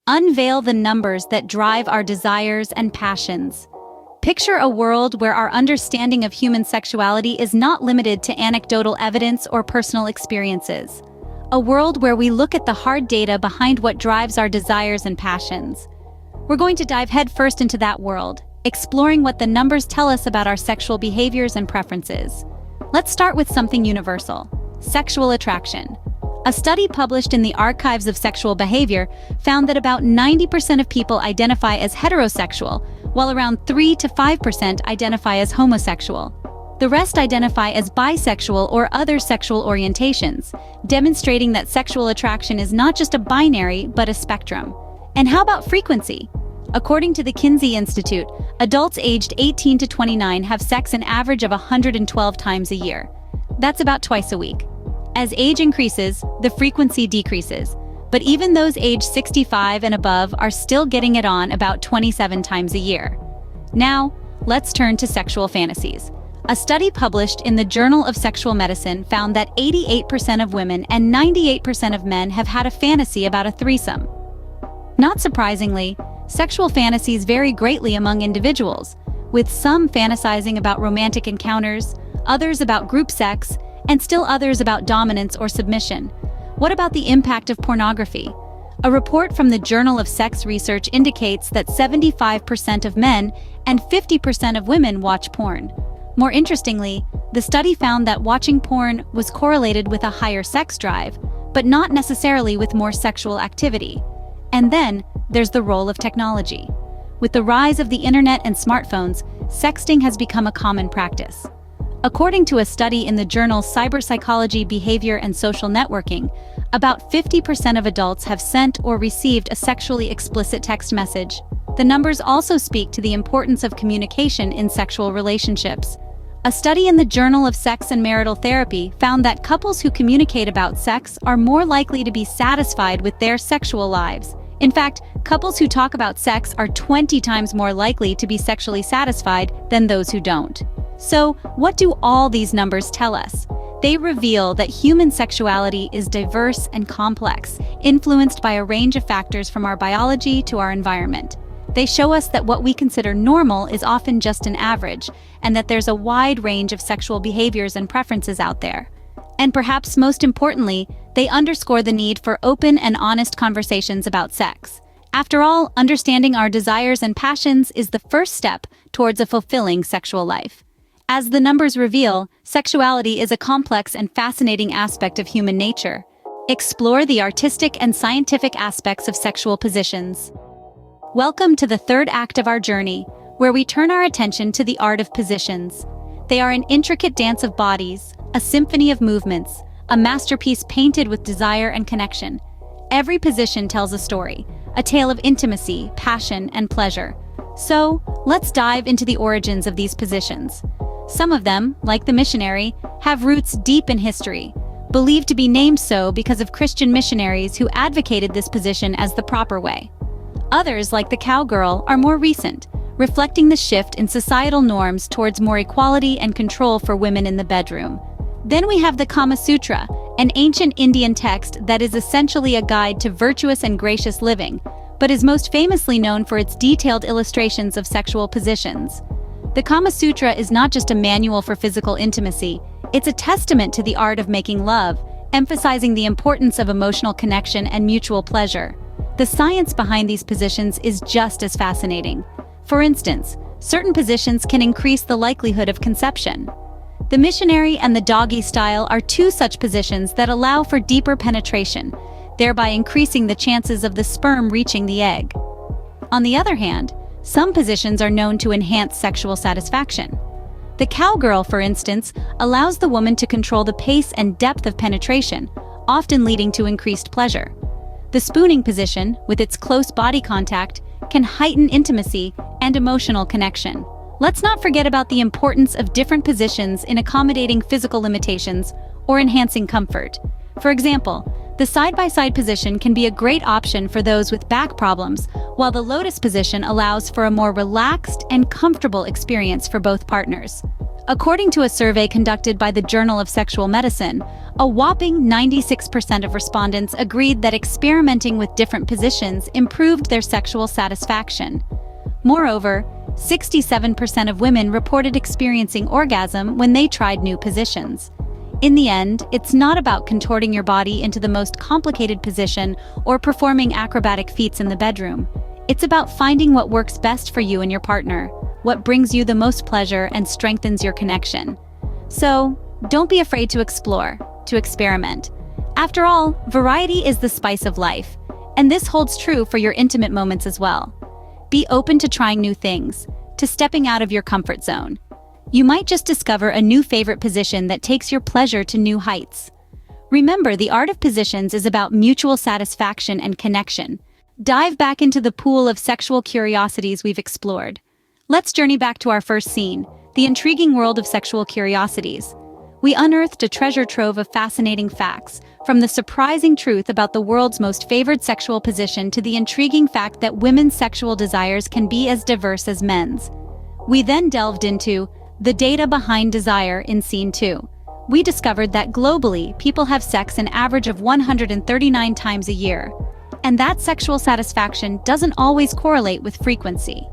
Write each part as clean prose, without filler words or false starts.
Unveil the numbers that drive our desires and passions. Picture a world where our understanding of human sexuality is not limited to anecdotal evidence or personal experiences. A world where we look at the hard data behind what drives our desires and passions. We're going to dive headfirst into that world, exploring what the numbers tell us about our sexual behaviors and preferences. Let's start with something universal: sexual attraction. A study published in the Archives of Sexual Behavior found that about 90% of people identify as heterosexual, while around 3 to 5% identify as homosexual. The rest identify as bisexual or other sexual orientations, demonstrating that sexual attraction is not just a binary, but a spectrum. And how about frequency? According to the Kinsey Institute, adults aged 18 to 29 have sex an average of 112 times a year. That's about twice a week. As age increases, the frequency decreases, but even those aged 65 and above are still getting it on about 27 times a year. Now, let's turn to sexual fantasies. A study published in the Journal of Sexual Medicine found that 88% of women and 98% of men have had a fantasy about a threesome. Not surprisingly, sexual fantasies vary greatly among individuals, with some fantasizing about romantic encounters, others about group sex, and still others about dominance or submission. What about the impact of pornography? A report from the Journal of Sex Research indicates that 75% of men and 50% of women watch porn. More interestingly, the study found that watching porn was correlated with a higher sex drive, but not necessarily with more sexual activity. And then, there's the role of technology. With the rise of the internet and smartphones, sexting has become a common practice. According to a study in the journal Cyberpsychology, Behavior and Social Networking, about 50% of adults have sent or received a sexually explicit text message. The numbers also speak to the importance of communication in sexual relationships. A study in the Journal of Sex and Marital Therapy found that couples who communicate about sex are more likely to be satisfied with their sexual lives. In fact, couples who talk about sex are 20 times more likely to be sexually satisfied than those who don't. So, what do all these numbers tell us? They reveal that human sexuality is diverse and complex, influenced by a range of factors from our biology to our environment. They show us that what we consider normal is often just an average, and that there's a wide range of sexual behaviors and preferences out there. And perhaps most importantly, they underscore the need for open and honest conversations about sex. After all, understanding our desires and passions is the first step towards a fulfilling sexual life. As the numbers reveal, sexuality is a complex and fascinating aspect of human nature. Explore the artistic and scientific aspects of sexual positions. Welcome to the third act of our journey, where we turn our attention to the art of positions. They are an intricate dance of bodies, a symphony of movements, a masterpiece painted with desire and connection. Every position tells a story, a tale of intimacy, passion, and pleasure. So, let's dive into the origins of these positions. Some of them, like the missionary, have roots deep in history, believed to be named so because of Christian missionaries who advocated this position as the proper way. Others, like the cowgirl, are more recent, reflecting the shift in societal norms towards more equality and control for women in the bedroom. Then we have the Kama Sutra, an ancient Indian text that is essentially a guide to virtuous and gracious living, but is most famously known for its detailed illustrations of sexual positions. The Kama Sutra is not just a manual for physical intimacy, it's a testament to the art of making love, emphasizing the importance of emotional connection and mutual pleasure. The science behind these positions is just as fascinating. For instance, certain positions can increase the likelihood of conception. The missionary and the doggy style are two such positions that allow for deeper penetration, thereby increasing the chances of the sperm reaching the egg. On the other hand, some positions are known to enhance sexual satisfaction. The cowgirl, for instance, allows the woman to control the pace and depth of penetration, often leading to increased pleasure. The spooning position, with its close body contact, can heighten intimacy and emotional connection. Let's not forget about the importance of different positions in accommodating physical limitations or enhancing comfort. For example, the side-by-side position can be a great option for those with back problems, while the lotus position allows for a more relaxed and comfortable experience for both partners. According to a survey conducted by the Journal of Sexual Medicine, a whopping 96% of respondents agreed that experimenting with different positions improved their sexual satisfaction. Moreover, 67% of women reported experiencing orgasm when they tried new positions. In the end, it's not about contorting your body into the most complicated position or performing acrobatic feats in the bedroom. It's about finding what works best for you and your partner, what brings you the most pleasure and strengthens your connection. So, don't be afraid to explore, to experiment. After all, variety is the spice of life, and this holds true for your intimate moments as well. Be open to trying new things, to stepping out of your comfort zone. You might just discover a new favorite position that takes your pleasure to new heights. Remember, the art of positions is about mutual satisfaction and connection. Dive back into the pool of sexual curiosities we've explored. Let's journey back to our first scene, the intriguing world of sexual curiosities. We unearthed a treasure trove of fascinating facts, from the surprising truth about the world's most favored sexual position to the intriguing fact that women's sexual desires can be as diverse as men's. We then delved into the data behind desire in Scene 2. We discovered that globally, people have sex an average of 139 times a year, and that sexual satisfaction doesn't always correlate with frequency.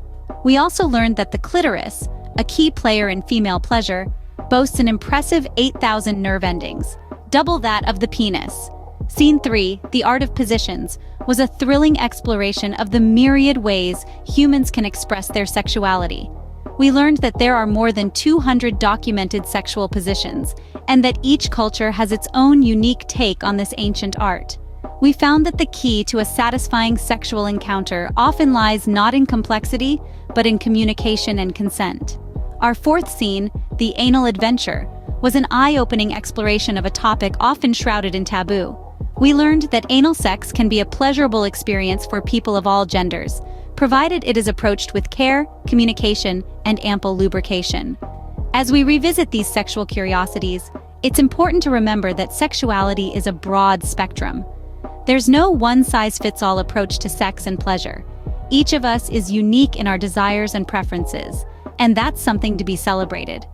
We also learned that the clitoris, a key player in female pleasure, boasts an impressive 8,000 nerve endings, double that of the penis. Scene 3, The Art of Positions, was a thrilling exploration of the myriad ways humans can express their sexuality. We learned that there are more than 200 documented sexual positions, and that each culture has its own unique take on this ancient art. We found that the key to a satisfying sexual encounter often lies not in complexity, but in communication and consent. Our fourth scene, The Anal Adventure, was an eye-opening exploration of a topic often shrouded in taboo. We learned that anal sex can be a pleasurable experience for people of all genders, provided it is approached with care, communication, and ample lubrication. As we revisit these sexual curiosities, it's important to remember that sexuality is a broad spectrum. There's no one-size-fits-all approach to sex and pleasure. Each of us is unique in our desires and preferences, and that's something to be celebrated.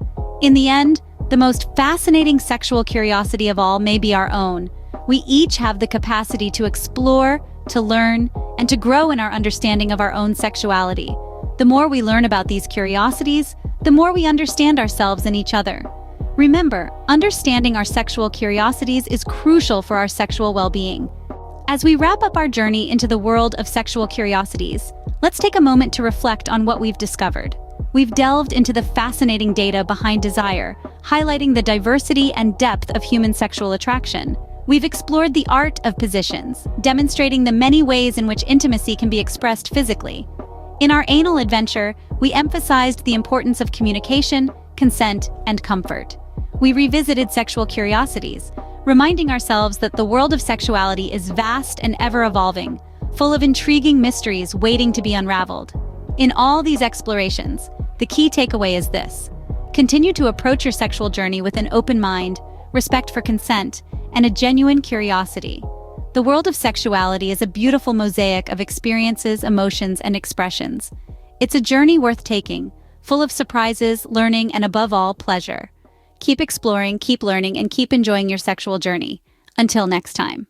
In the end, the most fascinating sexual curiosity of all may be our own. We each have the capacity to explore, to learn, and to grow in our understanding of our own sexuality. The more we learn about these curiosities, the more we understand ourselves and each other. Remember, understanding our sexual curiosities is crucial for our sexual well-being. As we wrap up our journey into the world of sexual curiosities, let's take a moment to reflect on what we've discovered. We've delved into the fascinating data behind desire, highlighting the diversity and depth of human sexual attraction. We've explored the art of positions, demonstrating the many ways in which intimacy can be expressed physically. In our anal adventure, we emphasized the importance of communication, consent, and comfort. We revisited sexual curiosities, reminding ourselves that the world of sexuality is vast and ever-evolving, full of intriguing mysteries waiting to be unraveled. In all these explorations, the key takeaway is this: continue to approach your sexual journey with an open mind, respect for consent, and a genuine curiosity. The world of sexuality is a beautiful mosaic of experiences, emotions, and expressions. It's a journey worth taking, full of surprises, learning, and above all, pleasure. Keep exploring, keep learning, and keep enjoying your sexual journey. Until next time.